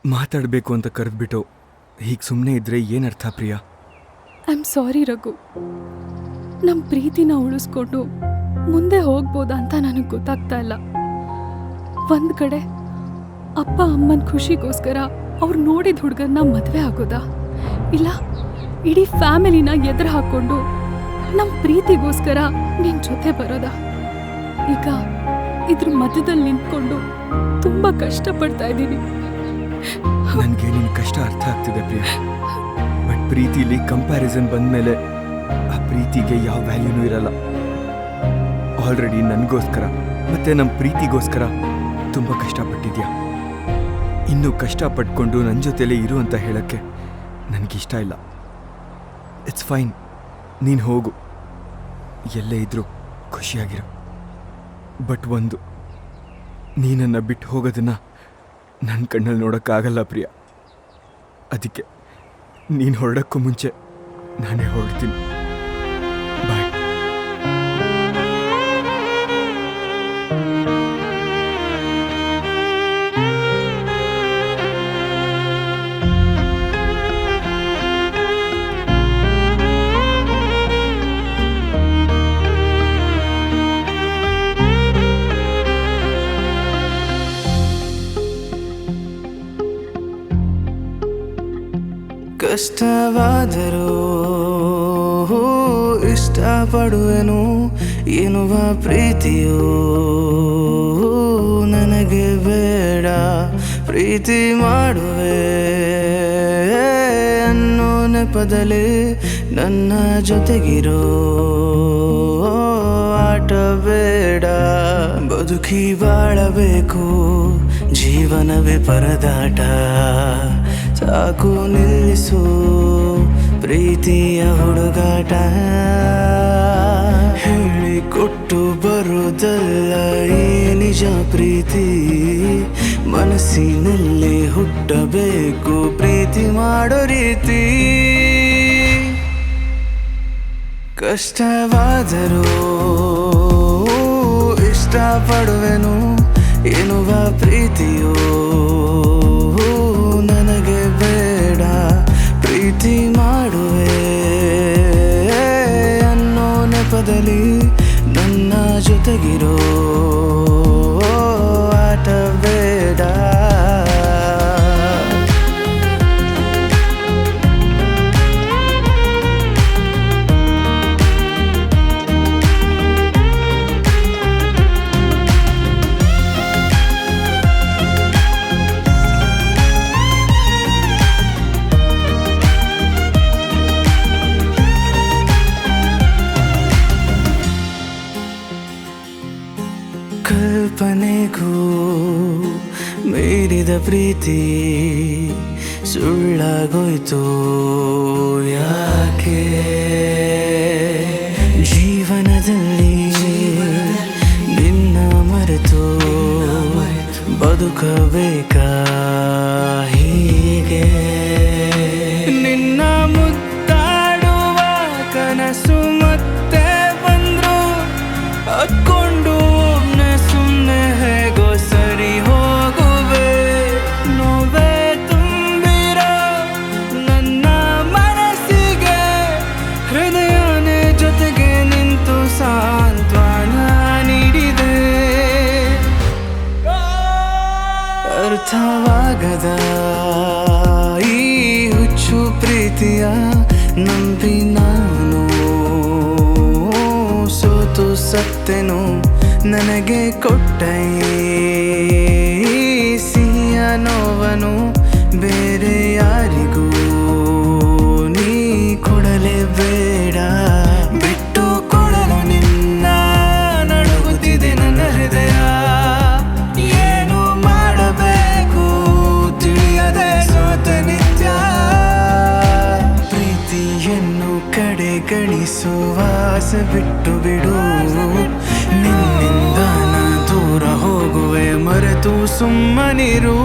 ಮಾತಾಡಬೇಕು ಅಂತ ಕರೆದ್ಬಿಟ್ಟು ಹೀಗೆ ಸುಮ್ಮನೆ ಇದ್ರೆ ಏನರ್ಥ Priya? I am sorry Raghu. ನಮ್ಮ ಪ್ರೀತಿನ ಉಳಿಸ್ಕೊಂಡು ಮುಂದೆ ಹೋಗ್ಬೋದಾ ಅಂತ ನನಗೆ ಗೊತ್ತಾಗ್ತಾ ಇಲ್ಲ. ಒಂದು ಕಡೆ ಅಪ್ಪ ಅಮ್ಮನ ಖುಷಿಗೋಸ್ಕರ ಅವ್ರು ನೋಡಿದ ಹುಡುಗನ್ನ ಮದುವೆ ಆಗೋದಾ, ಇಲ್ಲ ಇಡೀ ಫ್ಯಾಮಿಲಿನ ಎದುರು ಹಾಕ್ಕೊಂಡು ನಮ್ಮ ಪ್ರೀತಿಗೋಸ್ಕರ ನಿನ್ನ ಜೊತೆ ಬರೋದಾ? ಈಗ ಇದ್ರ ಮಧ್ಯದಲ್ಲಿ ನಿಂತ್ಕೊಂಡು ತುಂಬ ಕಷ್ಟಪಡ್ತಾ ಇದ್ದೀನಿ. ನನಗೆ ನಿನ್ನ ಕಷ್ಟ ಅರ್ಥ ಆಗ್ತಿದೆ ಪ್ರಿಯಾ. ಬಟ್ ಪ್ರೀತಿಲಿ ಕಂಪ್ಯಾರಿಸನ್ ಬಂದಮೇಲೆ ಆ ಪ್ರೀತಿಗೆ ಯಾವ ವ್ಯಾಲ್ಯೂನೂ ಇರಲ್ಲ. ಆಲ್ರೆಡಿ ನನಗೋಸ್ಕರ ಮತ್ತೆ ನಮ್ಮ ಪ್ರೀತಿಗೋಸ್ಕರ ತುಂಬ ಕಷ್ಟಪಟ್ಟಿದ್ಯಾ. ಇನ್ನೂ ಕಷ್ಟಪಟ್ಕೊಂಡು ನನ್ನ ಜೊತೆಲೇ ಇರು ಅಂತ ಹೇಳೋಕ್ಕೆ ನನಗಿಷ್ಟ ಇಲ್ಲ. ಇಟ್ಸ್ ಫೈನ್, ನೀನು ಹೋಗು, ಎಲ್ಲೇ ಇದ್ರೂ ಖುಷಿಯಾಗಿರು. ಬಟ್ ಒಂದು, ನೀನನ್ನು ಬಿಟ್ಟು ಹೋಗೋದನ್ನು ನನ್ನ ಕಣ್ಣಲ್ಲಿ ನೋಡೋಕ್ಕಾಗಲ್ಲ ಪ್ರಿಯಾ. ಅದಕ್ಕೆ ನೀನು ಹೊರಡೋಕ್ಕೂ ಮುಂಚೆ ನಾನೇ ಹೊರಡ್ತೀನಿ. ಬಾಯ್. ಕಷ್ಟವಾದರೂ ಇಷ್ಟಪಡುವೆನು ಎನ್ನುವ ಪ್ರೀತಿಯು ನನಗೆ ಬೇಡ. ಪ್ರೀತಿ ಮಾಡುವೆ ಅನ್ನೋ ನೆಪದಲ್ಲಿ ನನ್ನ ಜೊತೆಗಿರೋ ಆಟ ಬೇಡ. ಬದುಕಿ ಬಾಳಬೇಕು, ಜೀವನವೇ ಪರದಾಟ. ಸಾಕು ನಿಲ್ಲಿಸು ಪ್ರೀತಿಯ ಹುಡುಗಾಟ. ಹೇಳಿಕೊಟ್ಟು ಬರೋದಲ್ಲ ಈ ನಿಜ ಪ್ರೀತಿ. ಮನಸ್ಸಿನಲ್ಲಿ ಹುಟ್ಟಬೇಕು ಪ್ರೀತಿ ಮಾಡೋ ರೀತಿ. ಕಷ್ಟವಾದರೂ ಇಷ್ಟಪಡುವೆನು ಎನ್ನುವ ಪ್ರೀತಿಯೋ ನನಗೆ ಬೇಡ. ಪ್ರೀತಿ ಮಾಡುವೆ ಅನ್ನೋ ನೆಪದಲ್ಲಿ ನನ್ನ ಜೊತೆಗಿರೋ ಆಟ ಬೇಡ. ಕಲ್ಪನೆಗೂ ಮೀರಿದ ಪ್ರೀತಿ ಸುಳ್ಳಾಗೋಯ್ತು ಯಾಕೆ? ಜೀವನದಲ್ಲಿ ನಿನ್ನ ಮರೆತು ಬದುಕಬೇಕಾ ಹೀಗೆ? ನಿನ್ನ ಮುತ್ತಾಡುವ ಕನಸು ಮತ್ತೆ ಬಂದ್ರು ಹಕ್ಕೊಂಡು ಸುಮ್ಮನೆ ಹೇಗೋ ಸರಿ ಹೋಗುವೆ. ನೋವೇ ತುಂಬಿರೋ ನನ್ನ ಮನಸ್ಸಿಗೆ ಹೃದಯನೇ ಜೊತೆಗೆ ನಿಂತು ಸಾಂತ್ವನ ನೀಡಿದೆ. ಅರ್ಥವಾಗದ ಈ ಹುಚ್ಚು ಪ್ರೀತಿಯ ನಂಬಿ ನಾನು ಸೋತು ಸತ್ತೆನು. ನನಗೆ ಕೊಟ್ಟ ಸಿಹಿಯ ನೋವನು ಬೇರೆ ಯಾರಿಗೂ ನೀ ಕೊಡಲೇಬೇಡ. ಬಿಟ್ಟು ಕೊಡಲು ನಿನ್ನ ನಡುಗುತ್ತಿದೆ ನನ್ನ ಹೃದಯ. ಏನು ಮಾಡಬೇಕು ತಿಳಿಯದೆ ಸೋತ ನಿತ್ಯ. ಪ್ರೀತಿಯನ್ನು ಕಡೆಗಣಿಸುವ ಆಸೆ ಬಿಟ್ಟು ಬಿಡು. ನಿನ್ನಿಂದ ನಾ ದೂರ ಹೋಗುವೆ ಮರೆತು ಸುಮ್ಮನಿರು.